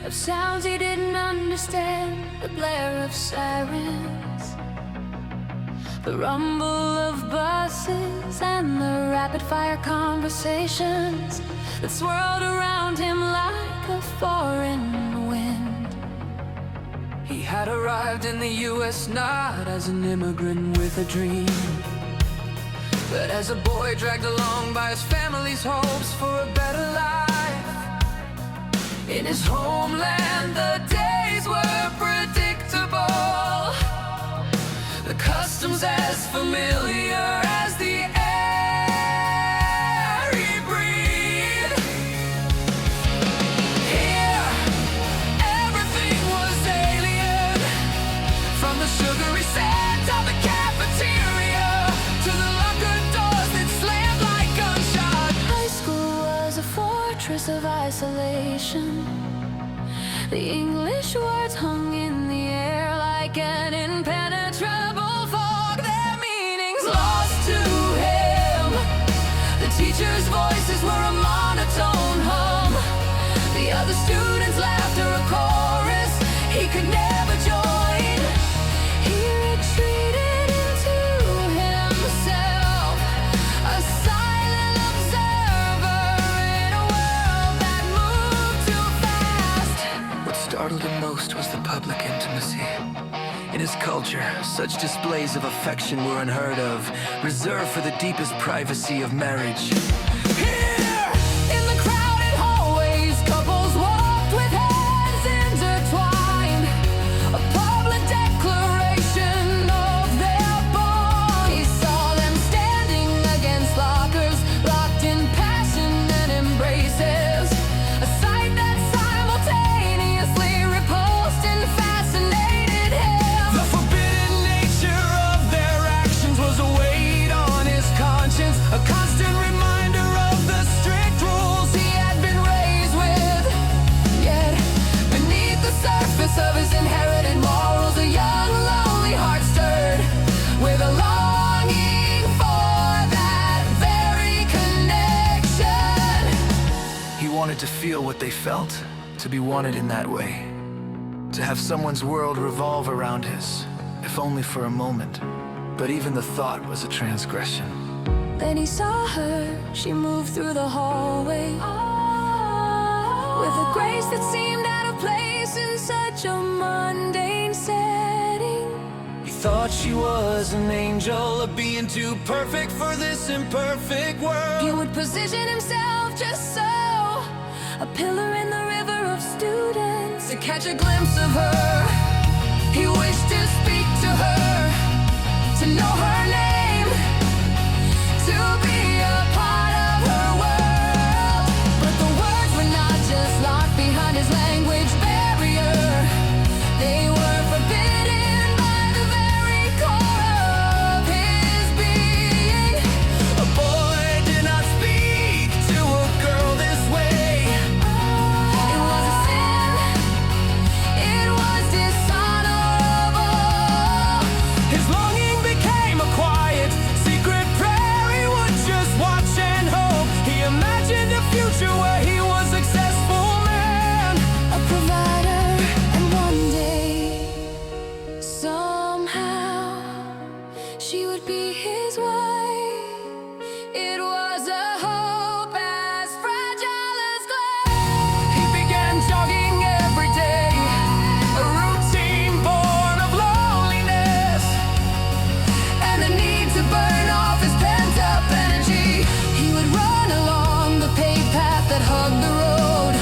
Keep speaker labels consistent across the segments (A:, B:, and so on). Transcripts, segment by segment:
A: of sounds he didn't understand, the blare of sirens, the rumble of buses, and the rapid-fire conversations that swirled around him like a foreign wind. He had arrived in the US not as an immigrant with a dream, but as a boy dragged along by his family's hopes for a better life. In his homeland, the days were predictable, the customs as familiar as the air he breathed. Here, everything was alien, from the sugary scent of the cafeteria to the locker doors that slammed like gunshots. High school was a fortress of isolation. The English words hung in the air like an impenetrable fog, their meanings lost to him. The teachers' voices were a monotone hum, the other students' laughter a chorus he could never join. He retreated into himself, a silent observer in a world that moved too fast.
B: What startled him most was the public intimacy. In his culture, such displays of affection were unheard of, reserved for the deepest privacy of marriage.
A: Here, in the crowded hallways, couples walked with hands intertwined, a public declaration of their bond. He saw them standing against lockers, locked in passion and embraces, a sight that simultaneously repulsed and fascinated him.
C: The forbidden nature of their actions was a weight on his conscience, a constant reminder of the strict rules
A: He had been raised with, yet beneath the surface of his inherited morals, a young, lonely heart stirred with a longing for that very connection.
B: He wanted to feel what they felt, to be wanted in that way, to have someone's world revolve around his, if only for a moment. But even the thought was a transgression.
A: Then he saw her, she moved through the hallway with a grace that seemed out of place in such a mundane setting.
C: He thought she was an angel, a being too perfect for this imperfect world.
A: He would position himself just so, a pillar in the river of students, to catch a glimpse of her. He wished to speak to her, to know her name, to be a part of her world. But the words were not just locked behind his language barrier, they were forbidden by the very core of his being.
C: A boy did not speak to a girl this way.
A: It was a sin, it was dishonorable.
C: His longing became a quiet, secret prayer. He would just watch and hope. He imagined a future where he was a successful man,
A: A provider, and one day, somehow, she would be his wife. It was a hope as fragile as glass.
C: He began jogging every day, a routine born of loneliness,
A: And the need to burn off his pent-up energy. He would run along the paved path that hugged the road,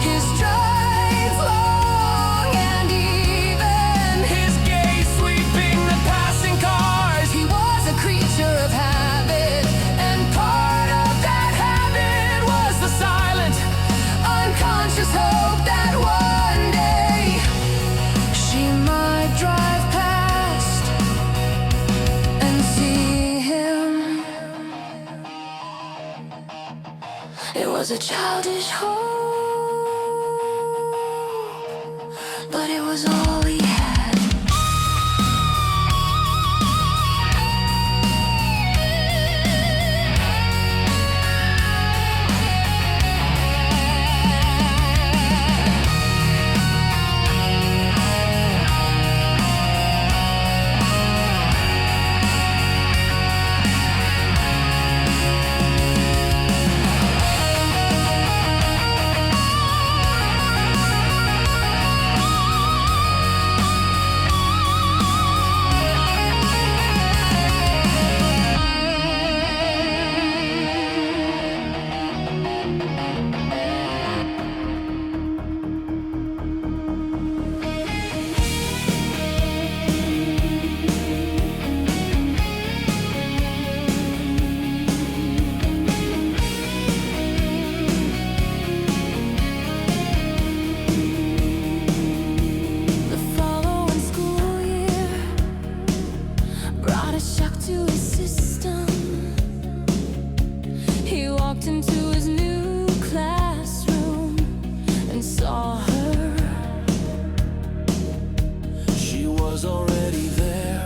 A: his strides long and even.
C: his gaze sweeping the passing cars.
A: He was a creature of habit, and part of that habit was the silent, unconscious hope that one day she might drive past and see him. It was a childish hope, but it was all he had.
C: was already there,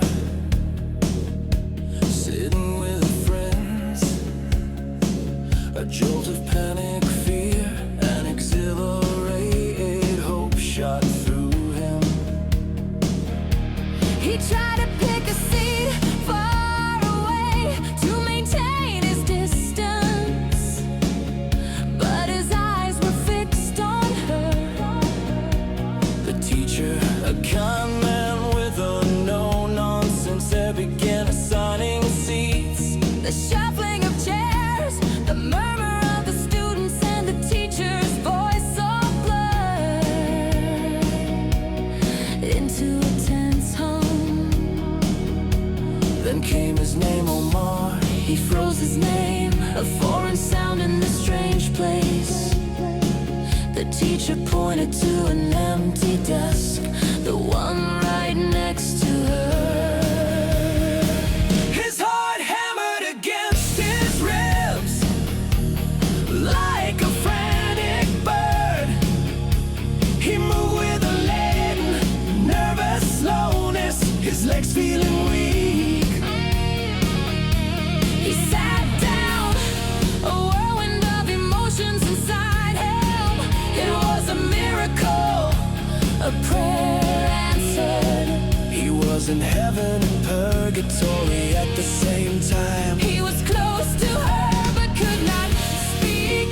C: sitting with friends. A jolt of panic, fear, and exhilarated hope shot through him.
A: He tried to pick a seat far away to maintain his distance, but his eyes were fixed on her.
C: The teacher, a kind man with a no-nonsense, there began assigning seats.
A: The shuffling of chairs, the murmur of the students, and the teacher's voice all blurred into a tense hum.
C: Then came his name, Omar.
A: He froze his name, a foreign sound in this strange place. The teacher pointed to an empty desk, the one right next to her.
C: His heart hammered against his ribs like a frantic bird. He moved with a laden, nervous slowness, his legs feeling weak.
A: He sat down, a whirlwind of emotions inside him. It was a miracle, a prayer answered.
C: He was in heaven and purgatory at the same time.
A: He was close to her but could not speak.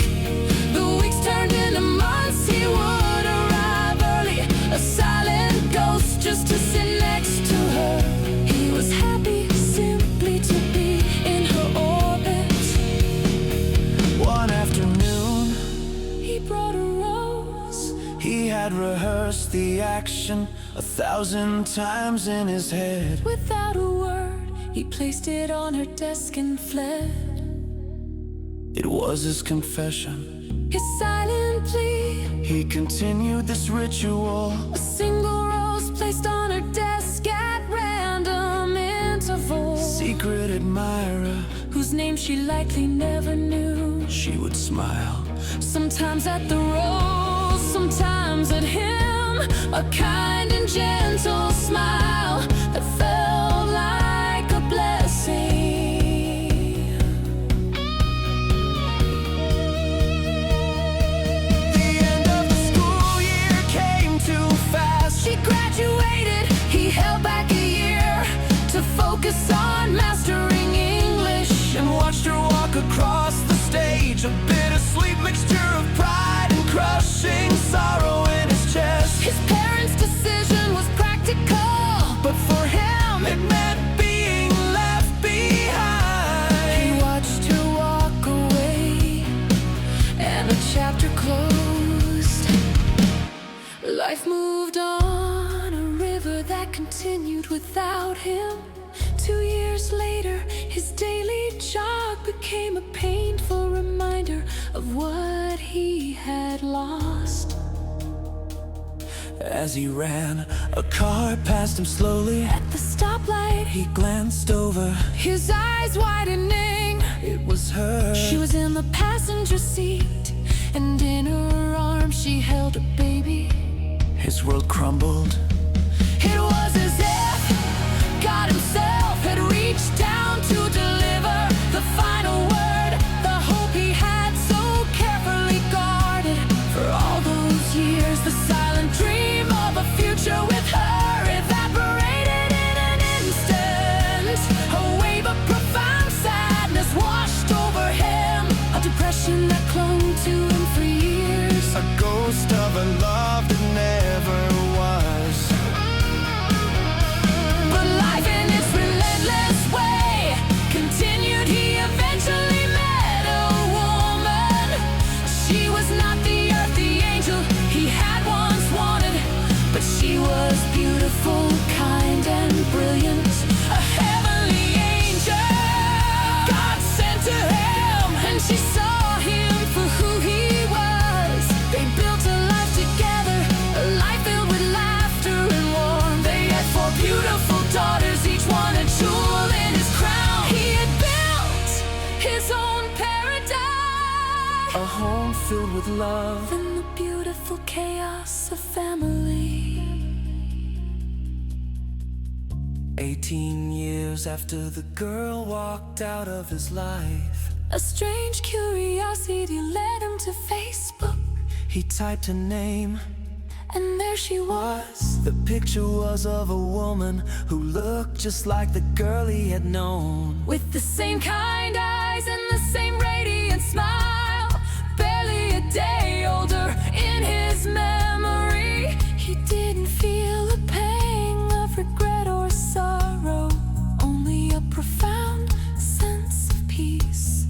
A: The weeks turned into months. He would arrive early, a silent ghost just to sit next to her. He was happy simply to be in her orbit.
C: One afternoon,
A: He brought a rose.
C: he had rehearsed the action 1,000 times in his head.
A: Without a word, he placed it on her desk and fled.
C: It was his confession.
A: His silent plea,
C: He continued this ritual.
A: a single rose placed on her desk at random intervals,
C: Secret admirer,
A: whose name she likely never knew.
C: she would smile.
A: Sometimes at the rose, sometimes at him, a kind and gentle smile that felt like a blessing.
C: The end of the school year came too fast.
A: She graduated, he held back a year to focus on mastering English,
C: And watched her walk across the stage, a bittersweet mixture of pride and crushing sorrow in his chest.
A: His parents' decision was practical,
C: But for him, it meant being left
A: he
C: behind.
A: watched her walk away, and the chapter closed. Life moved on, a river that continued without him. 2 years later, his daily jog became a painful reminder of what he had lost.
C: As he ran, a car passed him slowly.
A: At the stoplight,
C: He glanced over,
A: his eyes widening.
C: it was her.
A: She was in the passenger seat, and in her arms she held a baby.
C: His world crumbled.
A: It was as if God himself had reached down to deliver the final word, the hope he had so carefully guarded for all those years. The silent dream of a future with her evaporated in an instant. A wave of profound sadness washed over him, a depression that clung to him for years.
C: A ghost of a love that never was.
A: But life in its relentless way continued. He eventually met a woman. She was not the earthly angel he had once wanted, but she was beautiful, kind, and brilliant. A heavenly angel God sent to him, and she saw him for who he was. They built a life together, a life filled with laughter and warmth. They had 4 beautiful daughters, each one a jewel in his crown. He had built his own paradise,
C: A home filled with love.
A: in the beautiful chaos of family.
C: 18 years after the girl walked out of his life,
A: a strange curiosity led him to Facebook.
C: he typed her name,
A: and there she was.
C: the picture was of a woman who looked just like the girl he had known,
A: With the same kind eyes and the same radiant smile. Barely a day older in his memory. He didn't feel a pang of regret or sorrow, only a profound sense of peace.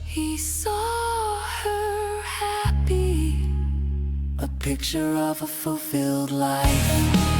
A: He saw her happy, a picture of a fulfilled life.